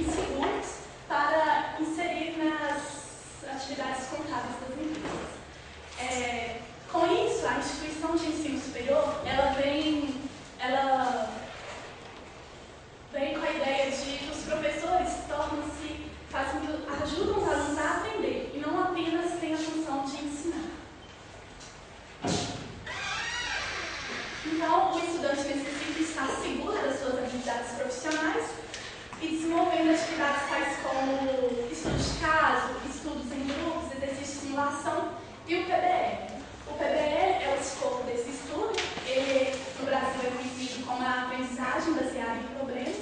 inseguros para inserir nas atividades contábeis das empresas. Com isso, a instituição de ensino superior, ela vem com a ideia de que os professores ajudam os alunos a aprender e não apenas têm a função de ensinar. Então, o estudante necessita estar seguro das suas habilidades profissionais e desenvolvendo atividades tais como estudos de caso, estudos em grupos, exercício de simulação e o PBL. O PBL é o escopo desse estudo. Ele, no Brasil, é conhecido como a aprendizagem baseada em problemas,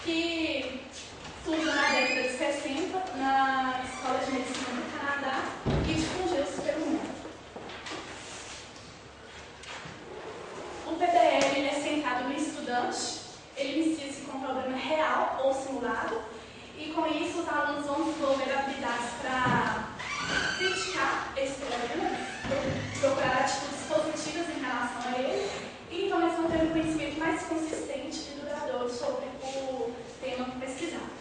que surgiu na década de 60 na Escola de Medicina do Canadá e difundiu-se pelo mundo. O PBL ele é centrado no estudante, ele inicia-se com um problema real ou simulado, e com isso os alunos vão desenvolver habilidades para criticar esse problema, procurar atitudes positivas em relação a ele, e então eles vão ter um conhecimento mais consistente e duradouro sobre o tema pesquisado.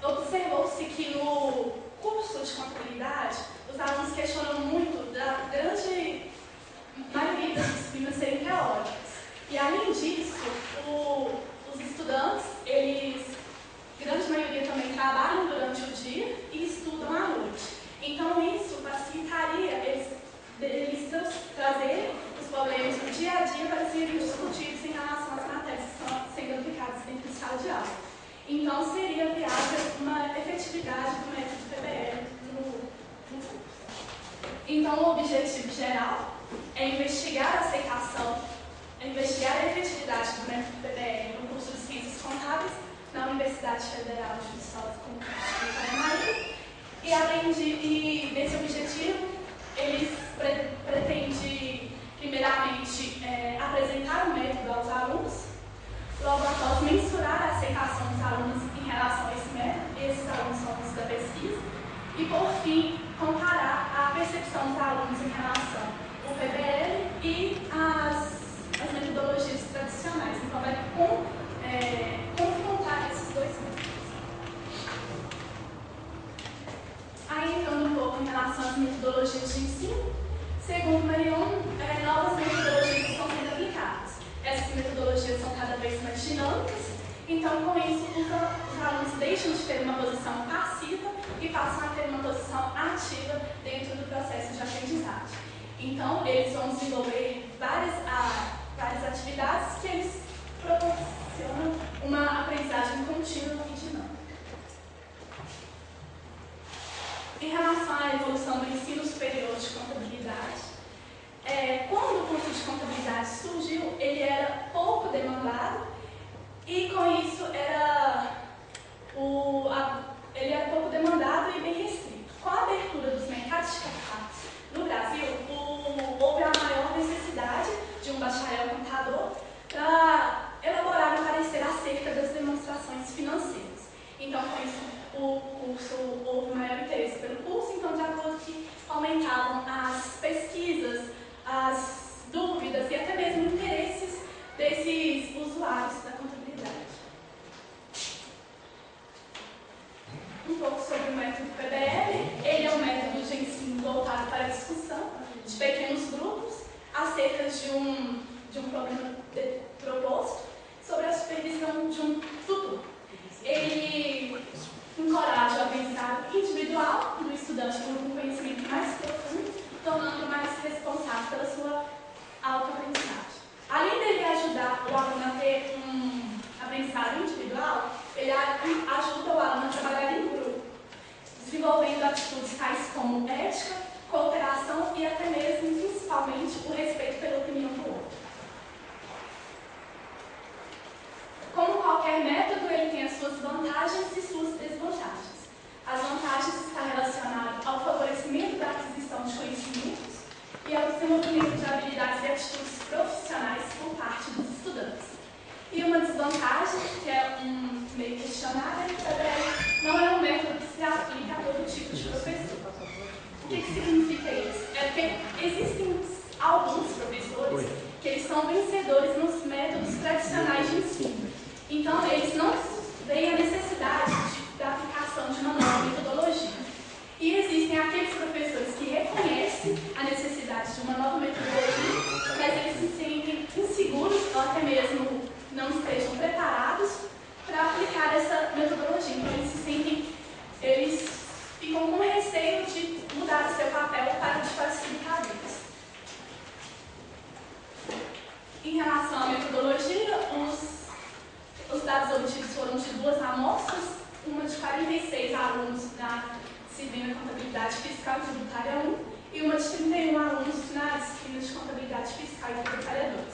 Observou-se que no curso de contabilidade, os alunos questionam muito da grande maioria das disciplinas serem teóricas. E além disso, os estudantes, grande maioria também trabalham durante o dia e estudam à noite. Então isso facilitaria eles trazerem os problemas do dia a dia para serem discutidos em relação às matérias que estão sendo aplicadas dentro de sala de aula. Então seria viável uma efetividade do método PBL no curso. Então o objetivo geral é investigar a aceitação, investigar a efetividade do método PBL no curso de Ciências Contábeis na Universidade Federal de Viçosa de Paraná. E além desse objetivo, eles pretendem, primeiramente, apresentar o método aos alunos, logo após mensurar a aceitação dos alunos em relação a esse método, esses alunos são os da pesquisa, e por fim, comparar a percepção dos alunos em relação ao PBL e as metodologias tradicionais. Então, vai confrontar esses dois métodos. Aí, entrando um pouco em relação às metodologias de ensino, segundo Marion, novas metodologias estão sendo aplicadas. Essas metodologias são cada vez mais dinâmicas, então, com isso, os alunos deixam de ter uma posição passiva e passam a ter uma posição ativa dentro do processo de aprendizagem. Então, eles vão desenvolver várias atividades que eles proporcionam uma aprendizagem contínua e dinâmica. Em relação à evolução do ensino superior de contabilidade, quando o curso de contabilidade surgiu, ele era pouco demandado e, com isso, ele era pouco demandado e bem restrito. Com a abertura dos mercados de capitais no Brasil, houve a maior necessidade de um bacharel contador para elaborar um parecer acerca das demonstrações financeiras. Então, com isso, houve maior interesse pelo curso, então, de acordo que aumentavam as pesquisas, as dúvidas e até mesmo interesses desses usuários da contabilidade. Um pouco sobre o método PBL. Ele é um método de ensino voltado para a discussão de pequenos grupos acerca de um problema proposto sobre a supervisão de um tutor. Ele encoraja o aprendizado individual do estudante por um conhecimento mais profundo, tornando-o mais responsável pela sua autoaprendizagem. Além dele ajudar o aluno a ter um aprendizado individual, ele ajuda o aluno a trabalhar em grupo, desenvolvendo atitudes tais como ética, cooperação e até mesmo, principalmente, o respeito pela opinião do outro. Como qualquer método, ele tem as suas vantagens e suas desvantagens. As vantagens estão relacionadas ao favorecimento da aquisição de conhecimentos e ao desenvolvimento de habilidades e atitudes profissionais por parte dos estudantes. E uma desvantagem, que é meio questionável, é que também não é um método que se aplica a todo tipo de professor. O que significa isso? É que existem alguns professores que eles são vencedores nos métodos tradicionais de ensino. Então, eles não veem a necessidade alunos na disciplina Contabilidade Fiscal e Tributária 1 e uma de 31 alunos na disciplina de Contabilidade Fiscal e Tributária 2.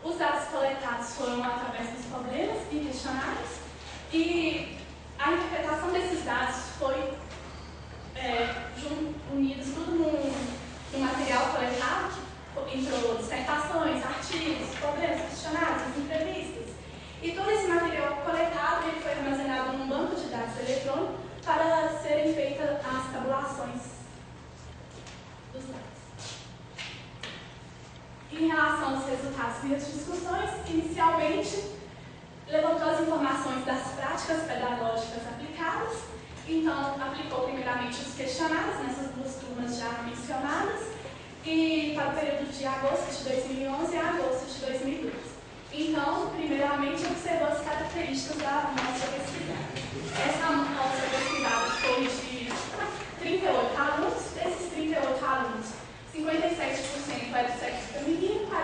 Os dados coletados foram através dos problemas e questionários e a interpretação desses dados foi unidos tudo no material coletado, entrou dissertações, artigos, problemas, questionários, entrevistas. E todo esse material coletado ele foi armazenado num banco de dados eletrônico para serem feitas as tabulações dos dados. Em relação aos resultados e as discussões, inicialmente levantou as informações das práticas pedagógicas aplicadas, então aplicou primeiramente os questionários nessas duas turmas já mencionadas, e para o período de agosto de 2011 a agosto de 2012. Então, primeiramente, observou as características da amostra pesquisada. Essa amostra pesquisada foi de 38 alunos. Desses 38 alunos, 57% é do sexo feminino, 43% do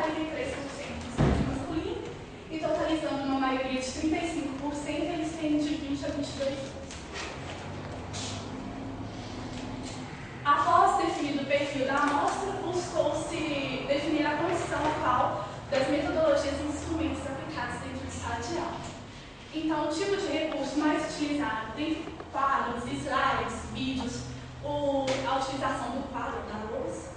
sexo masculino, e totalizando uma maioria de 35%, eles têm de 20 a 22 anos. Após definido o perfil da amostra, buscou-se definir a condição atual das metodologias e instrumentos aplicados dentro de sala de aula. Então, o tipo de recurso mais utilizado, dentre quadros, slides, vídeos, a utilização do quadro da lousa,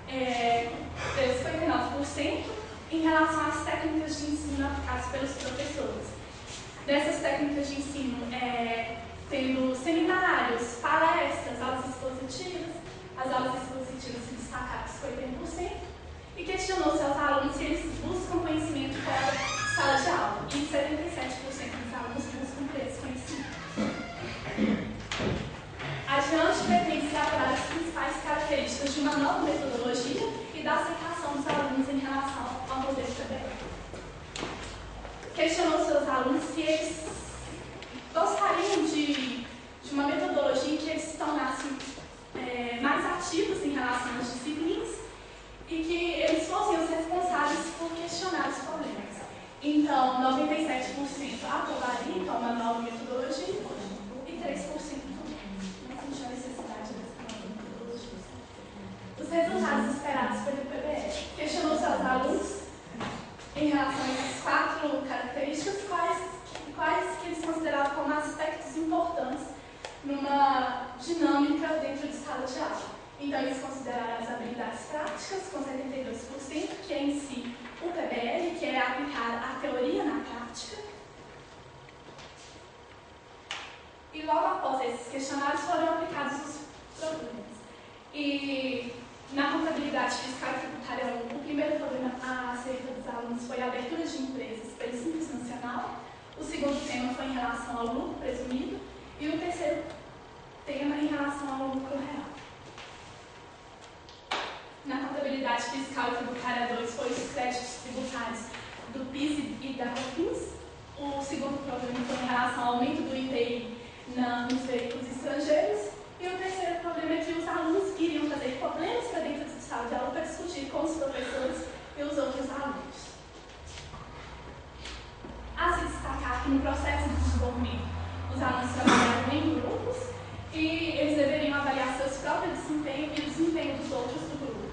59%, em relação às técnicas de ensino aplicadas pelos professores. Dessas técnicas de ensino, tendo seminários, palestras, aulas expositivas, as aulas expositivas se destacaram 50%, e questionou-se aos alunos se eles buscam conhecimento fora de sala de aula, e 77% dos alunos buscam por esse conhecimento. Adiante, pretende-se apurar as principais características de uma nova metodologia e da aceitação dos alunos em relação ao modelo PBL. Questionou seus alunos se eles gostariam de uma metodologia em que eles se tornassem mais ativos em relação às disciplinas e que eles fossem os responsáveis por questionar os problemas. Então, 97% aprovariam então, uma nova metodologia e 3% não sentiam a necessidade dessa nova metodologia. Os resultados esperados pelo PBL. Questionou seus alunos em relação a essas 4 características, quais que eles consideravam como aspectos importantes numa dinâmica dentro de sala de aula. Então, eles consideraram as habilidades práticas, com 72%, que é em si o PBL, que é aplicar a teoria na prática. E logo após esses questionários foram aplicados os problemas. E na contabilidade fiscal e tributária 1, o primeiro problema acerca dos alunos foi a abertura de empresas pelo Simples Nacional. O segundo tema foi em relação ao lucro presumido. E o terceiro tema em relação ao lucro real. Na contabilidade fiscal e tributária 2 foi os créditos tributários do PIS e da COFINS. O segundo problema foi em relação ao aumento do IPI nos veículos estrangeiros. E o terceiro problema é que os alunos iriam fazer problemas para dentro de sala de aula para discutir com os professores e os outros alunos. A se destacar que no processo de desenvolvimento, os alunos trabalharam em grupos e eles deveriam avaliar seus próprios desempenhos e o desempenho dos outros do grupo.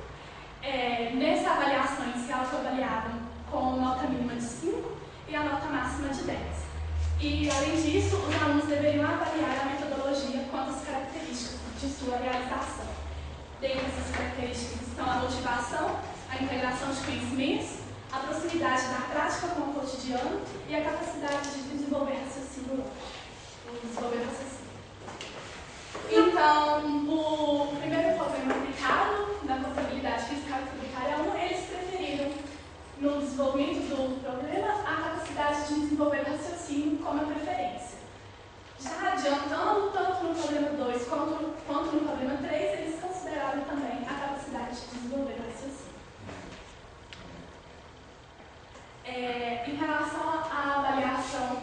Nessa avaliação, eles se autoavaliavam com nota mínima de 5 e a nota máxima de 10. E, além disso, os alunos deveriam avaliar a metodologia quanto às características de sua realização. Dentre essas características estão a motivação, a integração de conhecimentos, a proximidade da prática com o cotidiano e a capacidade de desenvolver raciocínio. Então, o primeiro problema aplicado na contabilidade fiscal e tributária 1, eles preferiram, no desenvolvimento do problema, a capacidade de desenvolver raciocínio como a preferência. Já adiantando, tanto no problema 2 quanto no problema 3, eles consideraram também a capacidade de desenvolver raciocínio. Em relação à avaliação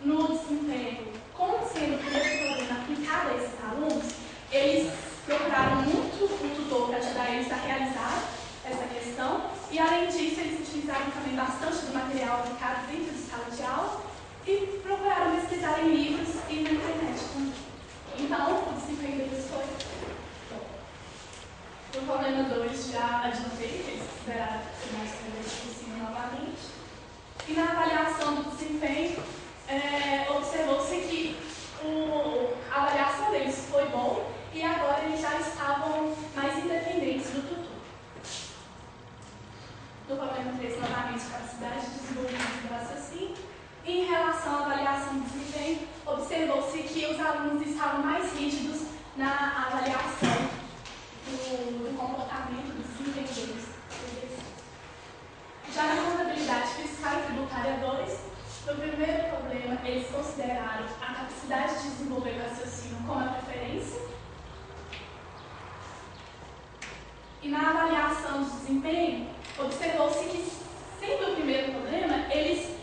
no desempenho, como sendo o primeiro problema aplicado a esses alunos, eles procuraram muito o tutor para ajudar eles a realizar essa questão e, além disso, eles utilizaram também bastante do material aplicado dentro de sala de aula e procuraram pesquisar em livros e na internet também. Então, o desempenho deles foi bom. No problema 2, já adiantei, que eles consideraram mais possível novamente. E na avaliação do desempenho, observou-se que a avaliação deles foi boa e agora eles já estavam mais independentes do tutor. No problema 3, novamente, capacidade de desenvolvimento do raciocínio. E em relação à avaliação do desempenho, observou-se que os alunos estavam mais rígidos na avaliação do comportamento, do desempenho deles. Já na contabilidade fiscal e tributária 2, no primeiro problema, eles consideraram a capacidade de desenvolver o raciocínio como a preferência. E na avaliação de desempenho, observou-se que, sendo o primeiro problema, eles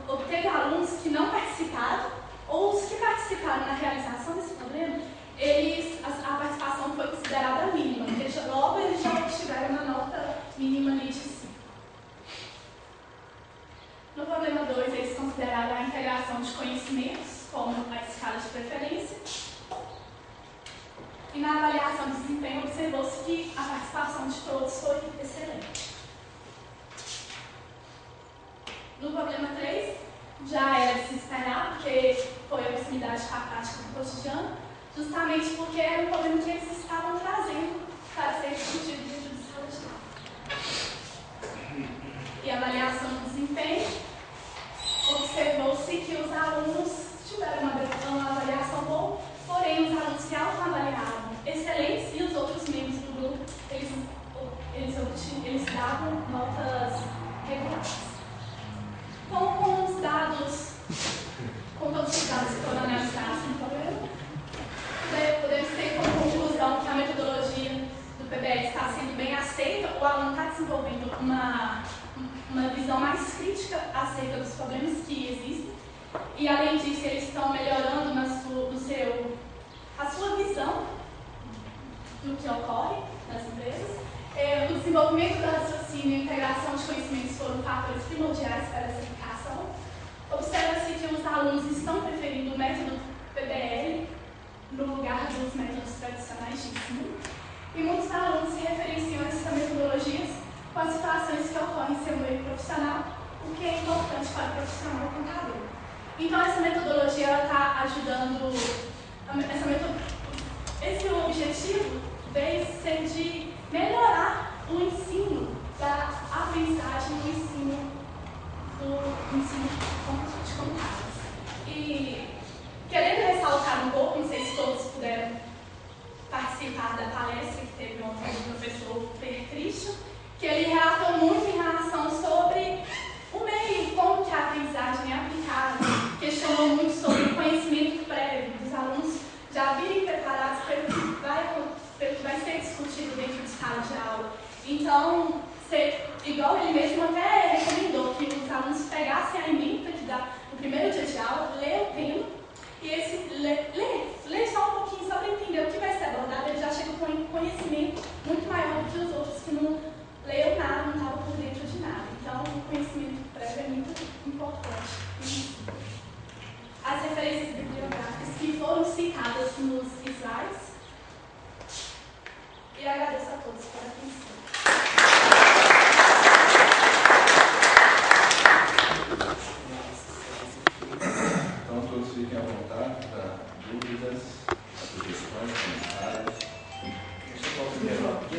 obteve alunos que não participaram, ou os que participaram na realização desse problema, a participação foi considerada mínima, porque logo eles já obtiveram uma nota mínima ali de 5. No problema 2, eles consideraram a integração de conhecimentos, como a escala de preferência. E na avaliação de desempenho, observou-se que a participação de todos foi excelente. No problema 3, já era de se esperar, porque foi a proximidade com a prática do cotidiano, justamente porque era um problema que eles estavam trazendo para ser discutido dentro de sala de aula. E a avaliação do desempenho, observou-se que os alunos tiveram uma avaliação boa, porém os alunos que autoavaliavam excelentes e os outros membros do grupo, eles davam notas regulares. Então, com todos os dados que foram analisados no problema, podemos ter como conclusão que a metodologia do PBL está sendo bem aceita, o aluno está desenvolvendo uma visão mais crítica acerca dos problemas que existem, e além disso, eles estão melhorando a sua visão do que ocorre nas empresas. O desenvolvimento do raciocínio e a integração de conhecimentos foram fatores primordiais para essa aplicação. Observa-se que os alunos estão preferindo o método PBL no lugar dos métodos tradicionais de ensino, e muitos alunos se referenciam a essas metodologias com as situações que ocorrem em seu meio profissional, o que é importante para o profissional contador. Então, essa metodologia está ajudando. Esse objetivo veio ser de melhorar o ensino da aprendizagem do ensino de contábeis. E querendo ressaltar um pouco, não sei se todos puderam participar da palestra que teve ontem do professor Per Christian, que ele relatou muito em relação sobre o meio, como que a aprendizagem é aplicada, questionou muito sobre o conhecimento prévio dos alunos já virem preparados pelo que vai ser discutido dentro de sala de aula. Então, igual ele mesmo até recomendou que os alunos pegassem a ementa que dá no primeiro dia de aula, lê o tema, e lê só um pouquinho, só para entender o que vai ser abordado, ele já chega com um conhecimento muito maior do que os outros que não leram nada, não estavam por dentro de nada. Então, o conhecimento prévio é muito importante. As referências bibliográficas que foram citadas nos slides. E agradeço a todos pela atenção. Então, todos fiquem à vontade para dúvidas, sugestões, comentários. Deixa eu falar primeiro aqui.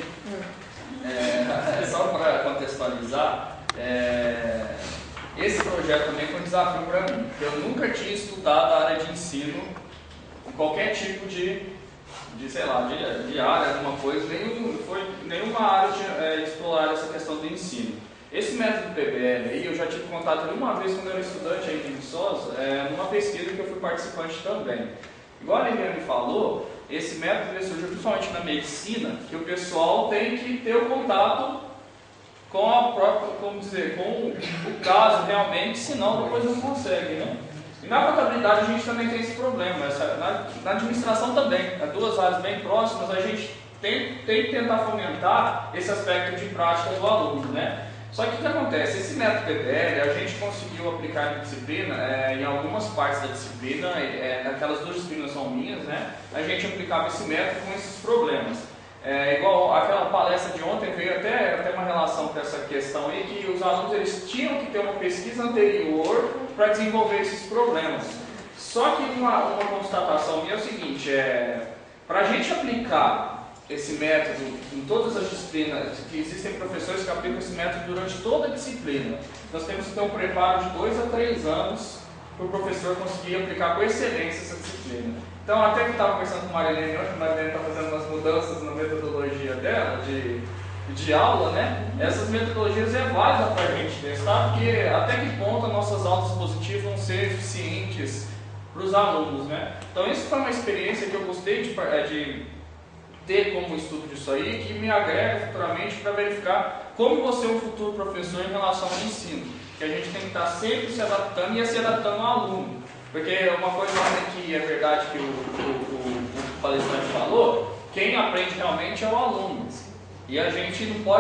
Só para contextualizar, esse projeto também foi um desafio para mim, porque eu nunca tinha estudado a área de ensino em qualquer tipo de área, alguma coisa, nenhuma área de explorar essa questão do ensino. Esse método PBL aí, eu já tive contato uma vez quando eu era estudante aí em Viçosa, numa pesquisa que eu fui participante também. Igual a Eliane falou, esse método surgiu principalmente na medicina, que o pessoal tem que ter o contato com a própria, com o caso realmente, senão depois não consegue, né? E na contabilidade a gente também tem esse problema, na administração também, duas áreas bem próximas, a gente tem que tentar fomentar esse aspecto de prática do aluno, né? Só que o que acontece? Esse método PBL a gente conseguiu aplicar na disciplina, em algumas partes da disciplina, aquelas 2 disciplinas são minhas, né? A gente aplicava esse método com esses problemas. Igual aquela palestra de ontem veio até uma relação com essa questão aí, que os alunos eles tinham que ter uma pesquisa anterior para desenvolver esses problemas. Só que uma constatação minha é o seguinte, para a gente aplicar esse método em todas as disciplinas, que existem professores que aplicam esse método durante toda a disciplina, nós temos que ter um preparo de 2 a 3 anos para o professor conseguir aplicar com excelência essa disciplina. Então, até que estava conversando com a Marilene hoje, a Marilene está fazendo umas mudanças na metodologia dela, de aula, né? Essas metodologias é válida para a gente testar, porque até que ponto as nossas aulas expositivas vão ser eficientes para os alunos, né? Então, isso foi uma experiência que eu gostei de ter como estudo disso aí, que me agrega futuramente para verificar como você é um futuro professor em relação ao ensino. Que a gente tem que estar sempre se adaptando e se adaptando ao aluno. Porque uma coisa que é verdade que o palestrante falou, quem aprende realmente é o aluno. E a gente não pode